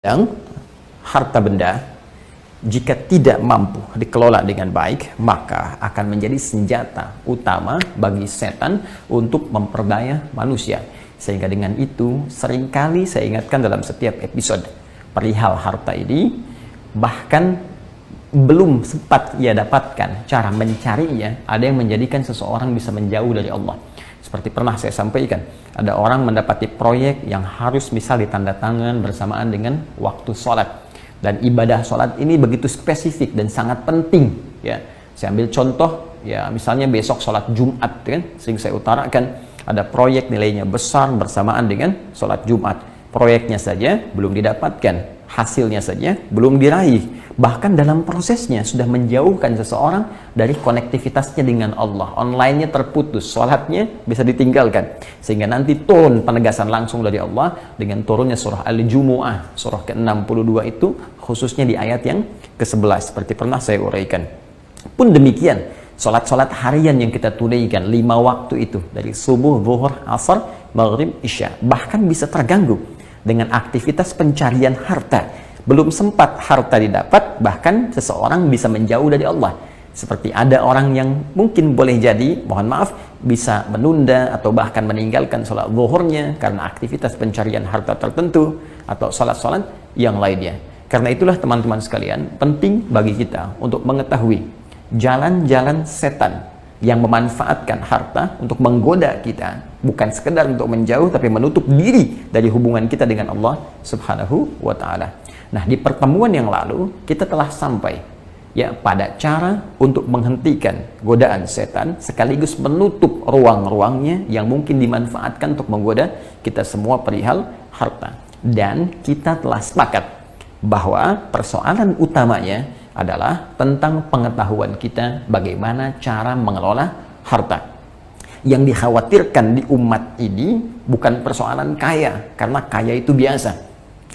Dan harta benda jika tidak mampu dikelola dengan baik, maka akan menjadi senjata utama bagi setan untuk memperdaya manusia. Sehingga dengan itu seringkali saya ingatkan dalam setiap episode perihal harta ini, bahkan belum sempat ia dapatkan cara mencarinya, ada yang menjadikan seseorang bisa menjauh dari Allah. Seperti pernah saya sampaikan, ada orang mendapati proyek yang harus misal ditandatangan bersamaan dengan waktu sholat, dan ibadah sholat ini begitu spesifik dan sangat penting ya. Saya ambil contoh ya, misalnya besok sholat Jumat kan, sering saya utarakan ada proyek nilainya besar bersamaan dengan sholat Jumat. Proyeknya saja belum didapatkan, hasilnya saja belum diraih, bahkan dalam prosesnya sudah menjauhkan seseorang dari konektivitasnya dengan Allah. Online-nya terputus, sholatnya bisa ditinggalkan, sehingga nanti turun penegasan langsung dari Allah dengan turunnya surah Al-Jumu'ah, surah ke-62 itu, khususnya di ayat yang ke-11 seperti pernah saya uraikan. Pun demikian sholat-sholat harian yang kita tunaikan 5 waktu itu, dari subuh, zuhur, asar, maghrib, isya, bahkan bisa terganggu dengan aktivitas pencarian harta. Belum sempat harta didapat, bahkan seseorang bisa menjauh dari Allah. Seperti ada orang yang mungkin boleh jadi, mohon maaf, bisa menunda atau bahkan meninggalkan sholat zuhurnya karena aktivitas pencarian harta tertentu, atau sholat-sholat yang lainnya. Karena itulah teman-teman sekalian, penting bagi kita untuk mengetahui jalan-jalan setan yang memanfaatkan harta untuk menggoda kita, bukan sekedar untuk menjauh, tapi menutup diri dari hubungan kita dengan Allah Subhanahu wa Ta'ala. Nah, di pertemuan yang lalu kita telah sampai ya pada cara untuk menghentikan godaan setan sekaligus menutup ruang-ruangnya yang mungkin dimanfaatkan untuk menggoda kita semua perihal harta. Dan kita telah sepakat bahwa persoalan utamanya adalah tentang pengetahuan kita bagaimana cara mengelola harta. Yang dikhawatirkan di umat ini bukan persoalan kaya, karena kaya itu biasa.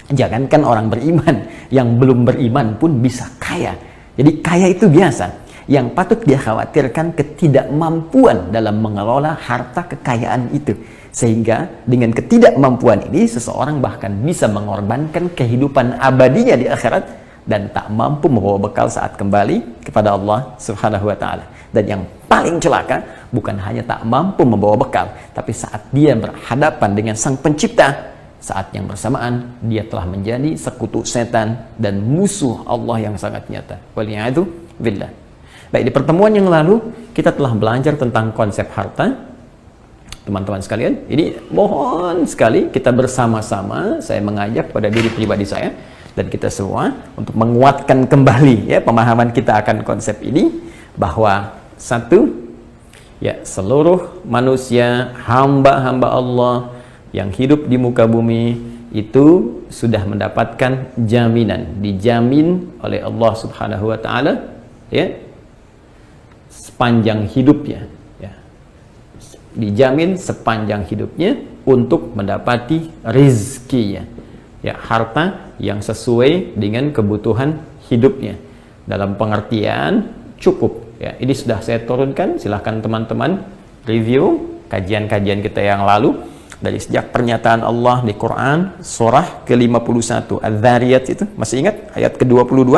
Jangankan orang beriman, yang belum beriman pun bisa kaya. Jadi kaya itu biasa. Yang patut dia khawatirkan ketidakmampuan dalam mengelola harta kekayaan itu. Sehingga dengan ketidakmampuan ini seseorang bahkan bisa mengorbankan kehidupan abadinya di akhirat dan tak mampu membawa bekal saat kembali kepada Allah Subhanahu wa Ta'ala. Dan yang paling celaka bukan hanya tak mampu membawa bekal, tapi saat dia berhadapan dengan Sang Pencipta, saat yang bersamaan dia telah menjadi sekutu setan dan musuh Allah yang sangat nyata. Waliyadu billah. Baik, di pertemuan yang lalu kita telah belajar tentang konsep harta. Teman-teman sekalian, ini mohon sekali kita bersama-sama, saya mengajak pada diri pribadi saya dan kita semua untuk menguatkan kembali ya pemahaman kita akan konsep ini, bahwa satu ya, seluruh manusia hamba-hamba Allah yang hidup di muka bumi itu sudah mendapatkan jaminan, dijamin oleh Allah Subhanahu wa Ta'ala ya sepanjang hidupnya ya, dijamin sepanjang hidupnya untuk mendapati rizkinya ya, harta yang sesuai dengan kebutuhan hidupnya, dalam pengertian cukup ya. Ini sudah saya turunkan, silahkan teman-teman review kajian-kajian kita yang lalu, dari sejak pernyataan Allah di Quran surah ke-51 Adz-Dzariyat, itu masih ingat ayat ke-22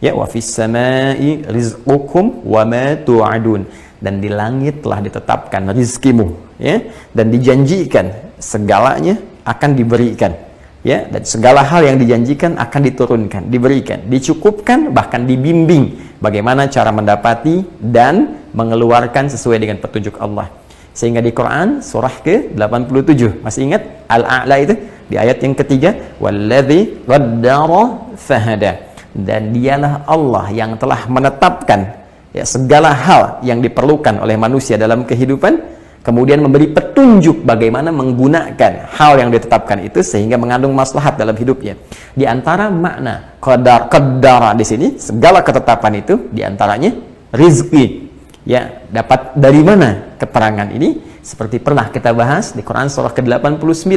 ya, wa fis samai rizqukum wa ma tu'adun, dan di langit telah ditetapkan rizkimu ya, dan dijanjikan segalanya akan diberikan ya, dan segala hal yang dijanjikan akan diturunkan, diberikan, dicukupkan, bahkan dibimbing bagaimana cara mendapati dan mengeluarkan sesuai dengan petunjuk Allah. Sehingga di Quran surah ke-87 masih ingat Al-A'la itu di ayat yang ketiga, walladzi qaddara fahada, dan dialah Allah yang telah menetapkan ya segala hal yang diperlukan oleh manusia dalam kehidupan, kemudian memberi petunjuk bagaimana menggunakan hal yang ditetapkan itu sehingga mengandung maslahat dalam hidupnya. Di antara makna qaddara di sini, segala ketetapan itu diantaranya rizki. Ya, dapat dari mana keterangan ini? Seperti pernah kita bahas di Quran surah ke-89,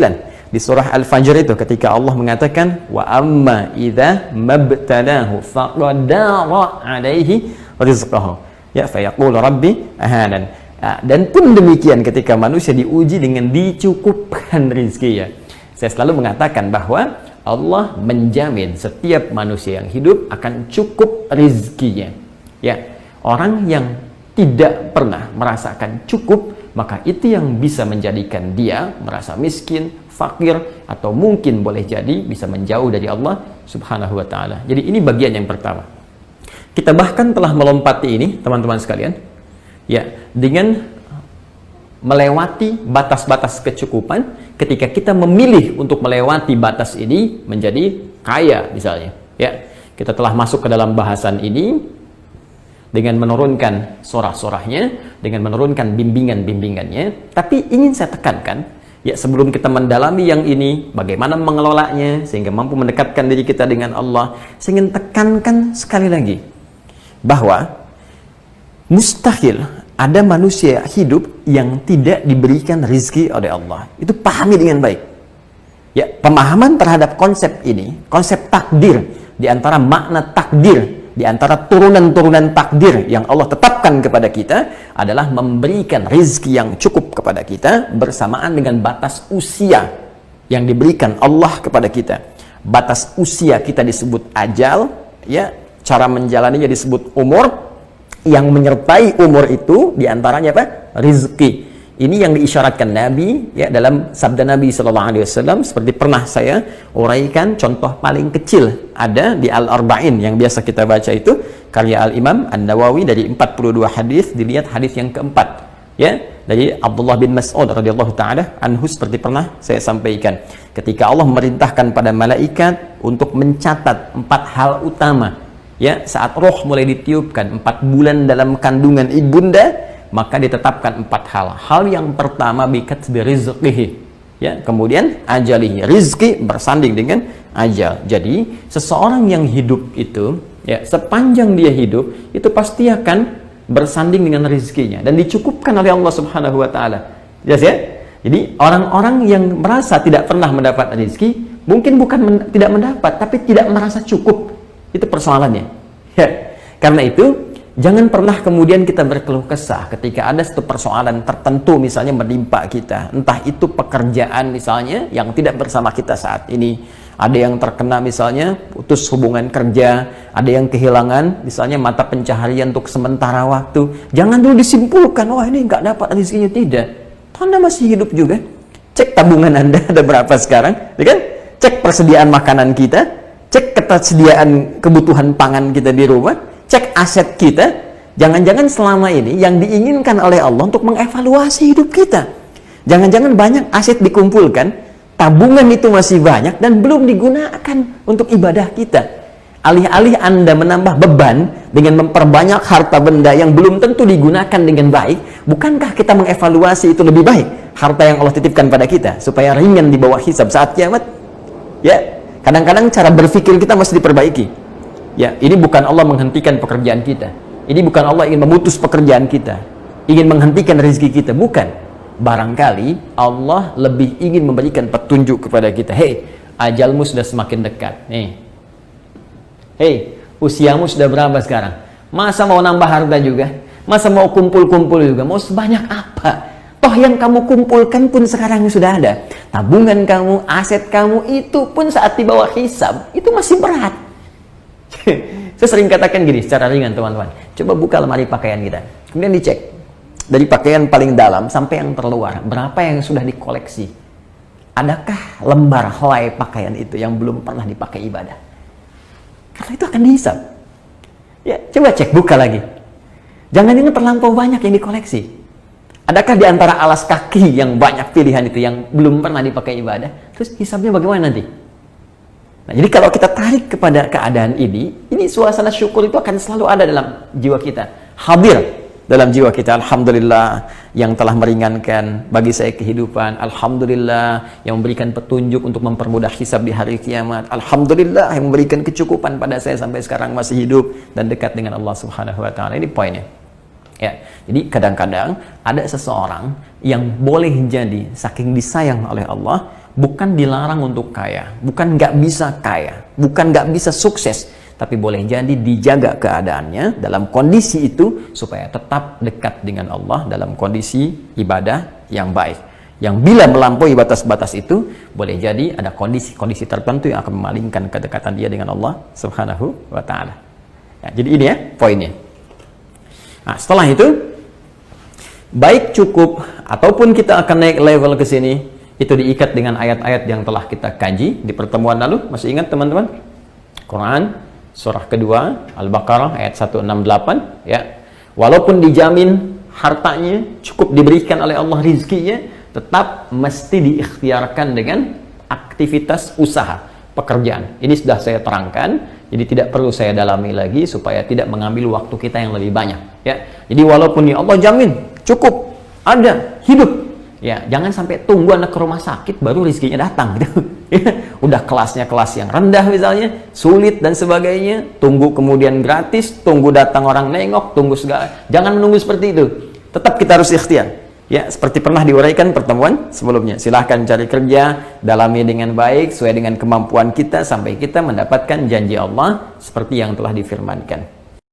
di surah Al-Fajr itu, ketika Allah mengatakan wa amma idza mabtalahu faqadara alaihi rizqahu ya fayaqulu rabbi ahanan. Dan pun demikian ketika manusia diuji dengan dicukupkan rizki ya. Saya selalu mengatakan bahwa Allah menjamin setiap manusia yang hidup akan cukup rizkinya. Ya, orang yang tidak pernah merasakan cukup, maka itu yang bisa menjadikan dia merasa miskin, fakir, atau mungkin boleh jadi bisa menjauh dari Allah Subhanahu wa Ta'ala. Jadi ini bagian yang pertama. Kita bahkan telah melompati ini, teman-teman sekalian, ya, dengan melewati batas-batas kecukupan. Ketika kita memilih untuk melewati batas ini menjadi kaya misalnya, ya, kita telah masuk ke dalam bahasan ini dengan menurunkan sorah-sorahnya, dengan menurunkan bimbingan-bimbingannya. Tapi ingin saya tekankan, ya, sebelum kita mendalami yang ini, bagaimana mengelolanya sehingga mampu mendekatkan diri kita dengan Allah, saya ingin tekankan sekali lagi bahwa mustahil ada manusia hidup yang tidak diberikan rizki oleh Allah. Itu pahami dengan baik. Ya, pemahaman terhadap konsep ini, konsep takdir, di antara makna takdir, di antara turunan-turunan takdir yang Allah tetapkan kepada kita adalah memberikan rizki yang cukup kepada kita bersamaan dengan batas usia yang diberikan Allah kepada kita. Batas usia kita disebut ajal, ya, cara menjalaninya disebut umur. Yang menyertai umur itu diantaranya apa? Rizki. Ini yang diisyaratkan Nabi, ya, dalam sabda Nabi SAW, seperti pernah saya uraikan. Contoh paling kecil ada di Al-Arba'in yang biasa kita baca itu, karya Al-Imam An-Nawawi, dari 42 hadis. Dilihat hadis yang keempat, ya, dari Abdullah bin Mas'ud radhiyallahu ta'ala anhu, seperti pernah saya sampaikan. Ketika Allah memerintahkan pada malaikat untuk mencatat 4 hal utama, ya, saat roh mulai ditiupkan 4 bulan dalam kandungan ibunda, maka ditetapkan 4 hal. Hal yang pertama bikatbi rizqihi, ya, kemudian ajalihi, rizki bersanding dengan ajal. Jadi seseorang yang hidup itu, ya, sepanjang dia hidup itu pasti akan bersanding dengan rizkinya dan dicukupkan oleh Allah Subhanahu wa Ta'ala. Jelas, ya? Jadi orang-orang yang merasa tidak pernah mendapat rizki, mungkin bukan tidak mendapat, tapi tidak merasa cukup. Itu persoalannya, ya. Karena itu jangan pernah kemudian kita berkeluh kesah ketika ada satu persoalan tertentu misalnya menimpa kita, entah itu pekerjaan misalnya yang tidak bersama kita saat ini, ada yang terkena misalnya putus hubungan kerja, ada yang kehilangan misalnya mata pencaharian untuk sementara waktu. Jangan dulu disimpulkan, wah ini nggak dapat rezekinya. Tidak, Anda masih hidup juga. Cek tabungan Anda ada berapa sekarang, ya kan? Cek persediaan makanan kita, cek ketersediaan kebutuhan pangan kita di rumah, cek aset kita. Jangan-jangan selama ini yang diinginkan oleh Allah untuk mengevaluasi hidup kita. Jangan-jangan banyak aset dikumpulkan, tabungan itu masih banyak dan belum digunakan untuk ibadah kita. Alih-alih Anda menambah beban dengan memperbanyak harta benda yang belum tentu digunakan dengan baik, bukankah kita mengevaluasi itu lebih baik harta yang Allah titipkan pada kita supaya ringan di bawah hisab saat kiamat? Ya, kadang-kadang cara berpikir kita mesti diperbaiki. Ya, ini bukan Allah menghentikan pekerjaan kita. Ini bukan Allah ingin memutus pekerjaan kita, ingin menghentikan rezeki kita, bukan. Barangkali Allah lebih ingin memberikan petunjuk kepada kita. Hei, ajalmu sudah semakin dekat. Nih. Hei, usiamu sudah berapa sekarang? Masa mau nambah harta juga? Masa mau kumpul-kumpul juga? Mau sebanyak apa? Toh yang kamu kumpulkan pun sekarang sudah ada. Tabungan kamu, aset kamu itu pun saat di bawah hisab, itu masih berat. Saya sering katakan gini secara ringan, teman-teman. Coba buka lemari pakaian kita. Kemudian dicek. Dari pakaian paling dalam sampai yang terluar, berapa yang sudah dikoleksi? Adakah lembar helai pakaian itu yang belum pernah dipakai ibadah? Karena itu akan dihisab. Ya, coba cek, buka lagi. Jangan terlampau banyak yang dikoleksi. Adakah di antara alas kaki yang banyak pilihan itu yang belum pernah dipakai ibadah? Terus hisabnya bagaimana nanti? Nah, jadi kalau kita tarik kepada keadaan ini suasana syukur itu akan selalu ada dalam jiwa kita. Hadir dalam jiwa kita. Alhamdulillah yang telah meringankan bagi saya kehidupan. Alhamdulillah yang memberikan petunjuk untuk mempermudah hisab di hari kiamat. Alhamdulillah yang memberikan kecukupan pada saya sampai sekarang masih hidup dan dekat dengan Allah Subhanahu wa Ta'ala. Ini poinnya. Ya, jadi kadang-kadang ada seseorang yang boleh jadi saking disayang oleh Allah, bukan dilarang untuk kaya, bukan nggak bisa kaya, bukan nggak bisa sukses, tapi boleh jadi dijaga keadaannya dalam kondisi itu supaya tetap dekat dengan Allah dalam kondisi ibadah yang baik. Yang bila melampaui batas-batas itu, boleh jadi ada kondisi-kondisi tertentu yang akan memalingkan kedekatan dia dengan Allah Subhanahu wa Ta'ala. Ya, jadi ini ya poinnya. Nah, setelah itu, baik cukup ataupun kita akan naik level ke sini, itu diikat dengan ayat-ayat yang telah kita kaji di pertemuan lalu. Masih ingat teman-teman? Quran surah kedua Al-Baqarah ayat 168 ya. Walaupun dijamin hartanya cukup diberikan oleh Allah rizkinya, tetap mesti diikhtiarkan dengan aktivitas usaha, pekerjaan. Ini sudah saya terangkan, jadi tidak perlu saya dalami lagi supaya tidak mengambil waktu kita yang lebih banyak. Ya, jadi walaupun ya Allah jamin cukup, ada, hidup, ya jangan sampai tunggu anak ke rumah sakit baru rezekinya datang. Gitu. Udah kelasnya kelas yang rendah misalnya, sulit dan sebagainya, tunggu kemudian gratis, tunggu datang orang nengok, tunggu segala. Jangan menunggu seperti itu. Tetap kita harus ikhtiar. Ya, seperti pernah diuraikan pertemuan sebelumnya. Silahkan cari kerja, dalami dengan baik, sesuai dengan kemampuan kita, sampai kita mendapatkan janji Allah seperti yang telah difirmankan.